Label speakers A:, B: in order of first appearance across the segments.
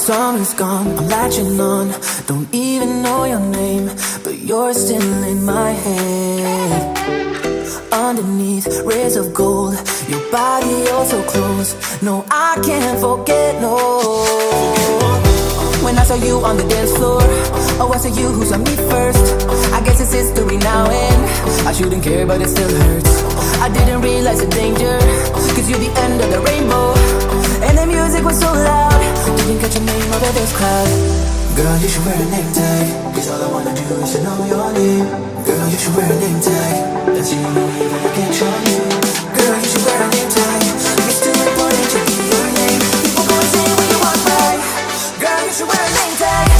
A: Summer's gone, I'm latching on. Don't even know your name, but you're still in my head. Underneath rays of gold, your body oh so close. No, I can't forget, no. When I saw you on the dance floor, oh I saw you who saw me first. I guess it's history now and I shouldn't care but it still hurts. I didn't realize the danger, cause you're the end of the rainbow. And the music was so loud, didn't catch your name out of this crowd. Girl, you should wear a name tag, cause all I wanna do is to know your name. Girl, you should wear a name tag, that's the only way that I can show you. Girl, you should wear a name tag, it's too important to be your name. People go insane when you walk by. Girl, you should wear a name tag.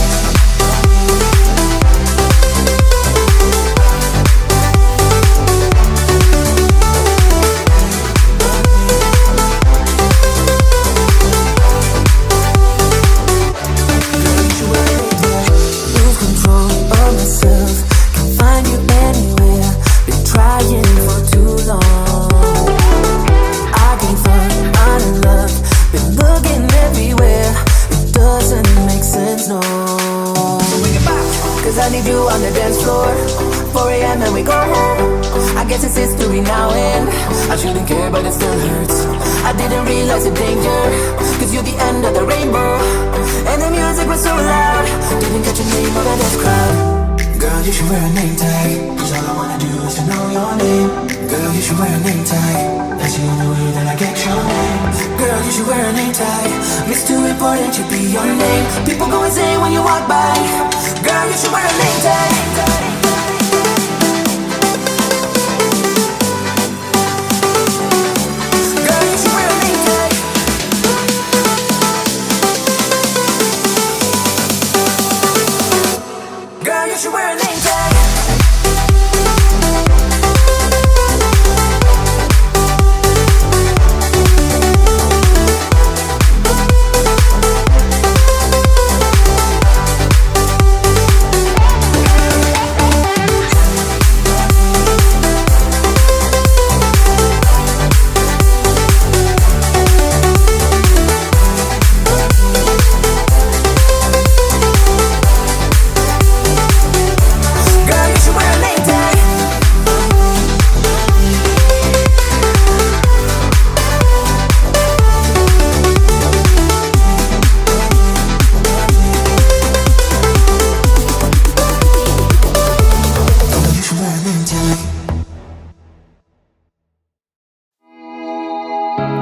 A: I need you on the dance floor, 4 a.m. and we go home. I guess it's history now and I shouldn't care but it still hurts. I didn't realize the danger, cause you're the end of the rainbow. And the music was so loud, didn't catch your name out of this crowd. Girl, you should wear a name tag, cause all I wanna do is to know your name. Girl, you should wear a name tag, that's the only way that I get your name. Girl, you should wear a name tag, it's too important to be your name. People go insane when you walk by. Girl, you should wear a name tag. Girl, you should wear a name tag. Girl, you should wear a name tag.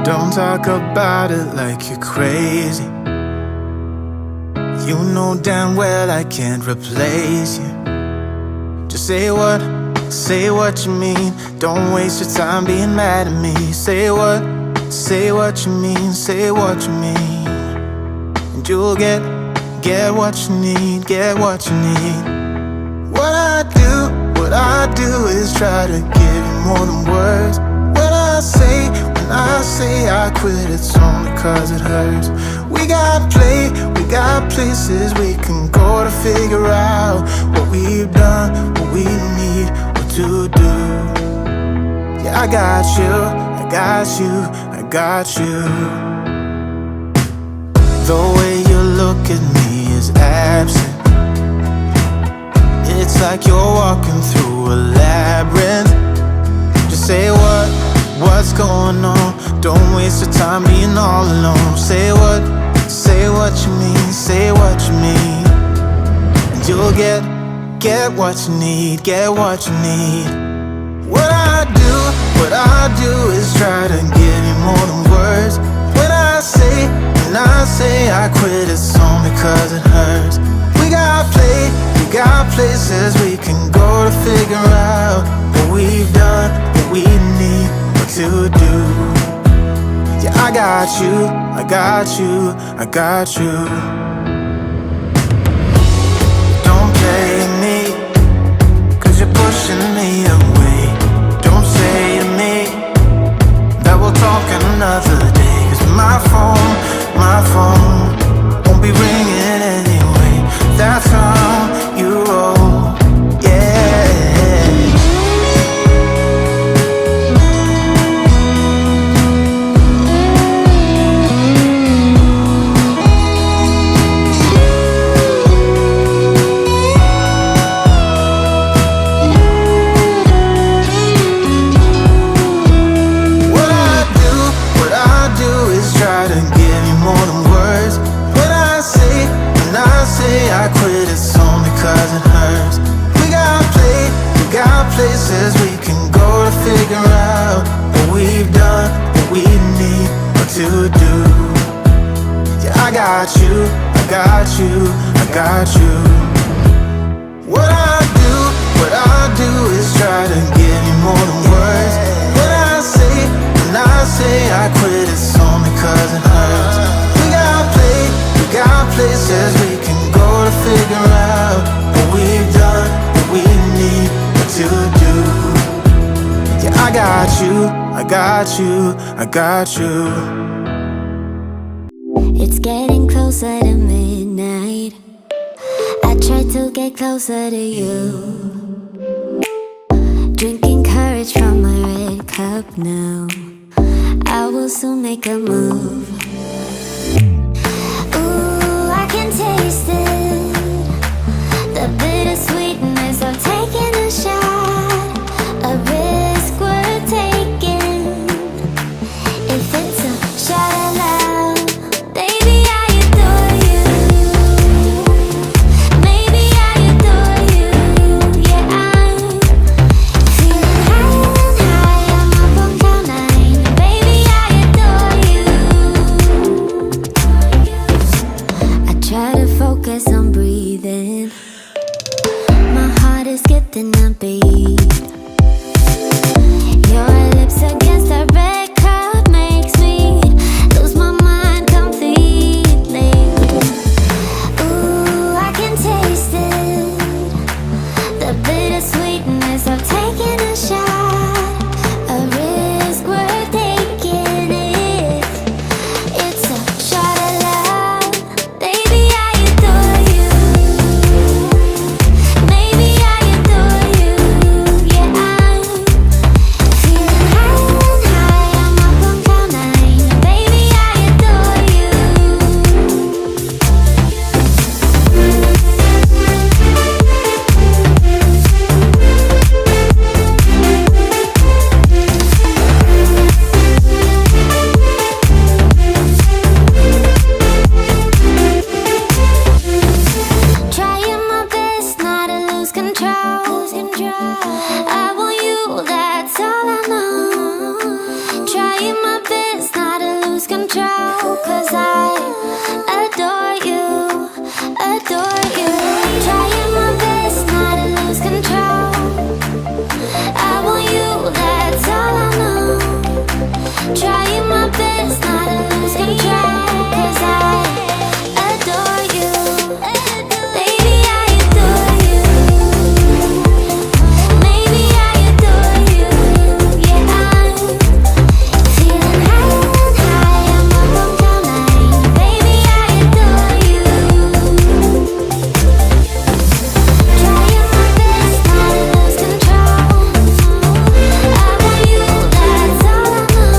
B: Don't talk about it like you're crazy. You know damn well I can't replace you. Just say what you mean. Don't waste your time being mad at me. Say what you mean, say what you mean. And you'll get what you need, get what you need. What I do is try to give you more than words. When I say I quit, it's only cause it hurts. We got places we can go to figure out what we've done, what we need, what to do. Yeah, I got you. The way you look at me is absent. It's like you're walking through a labyrinth. Just say what's going on. Don't waste your time being all alone. Say what you mean, say what you mean. And you'll get what you need, get what you need. What I do is try to give you more than words. When I say I quit, it's only cause it hurts. We got places we can go to figure out what we've done, what we need, what to do. Yeah, I got you. Don't play me, cause you're pushing me away. Don't say to me that we'll talk another day. Cause my phone won't be ringing anyway. That's how you roll, yeah. got you, I got you, I got you. What I do is try to give you more than words. When I say I quit, it's only 'cause it hurts. We got places we can go to figure out what we've done, what we need to do. Yeah, I got you, I got you, I got you.
C: It's getting closer to midnight. I try to get closer to you. Drinking courage from my red cup now. I will soon make a move. Ooh, I can taste it, the bittersweetness of taking a shot, a risk worth taking. If it's a shot of love, baby, I adore you. Maybe I adore you. Yeah, I'm feeling high, I'm up on cloud nine. Baby, I adore you. I try to focus on breathing. My heart is skipping a beat. Your lips against a red cup makes me lose my mind completely. Ooh, I can taste it, the bittersweetness of taking a shot, a risk worth taking. It's a shot of love, baby, I adore you. Maybe I adore you. Yeah, I'm feeling high, I'm up on cloud nine. Baby, I adore you. Trying my best not to lose control. I want you, that's all I know. Trying my best not to lose control, 'cause I adore you, adore you. Trying my best not to lose control. I want you, that's all I know. Trying my best not to lose control, 'cause I adore you. Baby, I adore you. Maybe I adore you. Yeah, I'm feeling high, I'm up on cloud nine. Baby, I adore you. Trying my best not to lose control. I want you, that's all I know.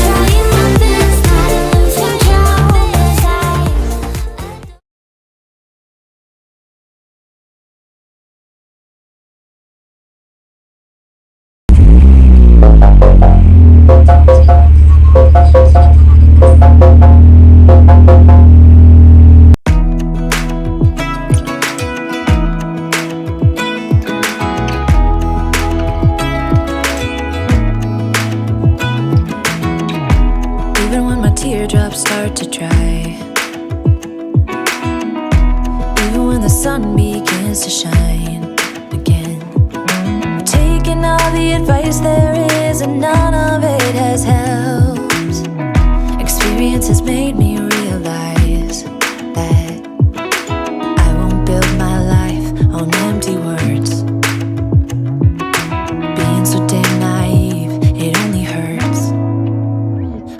C: Trying my best not to lose control, 'cause I
D: Even when my teardrops start to dry, even when the sun begins to shine again, taking all the advice there is and none of it has helped. Experience has made me realize that I won't build my life on empty words. Being so damn naive, it only hurts.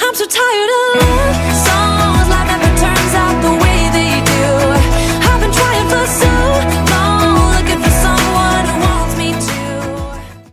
D: I'm so tired of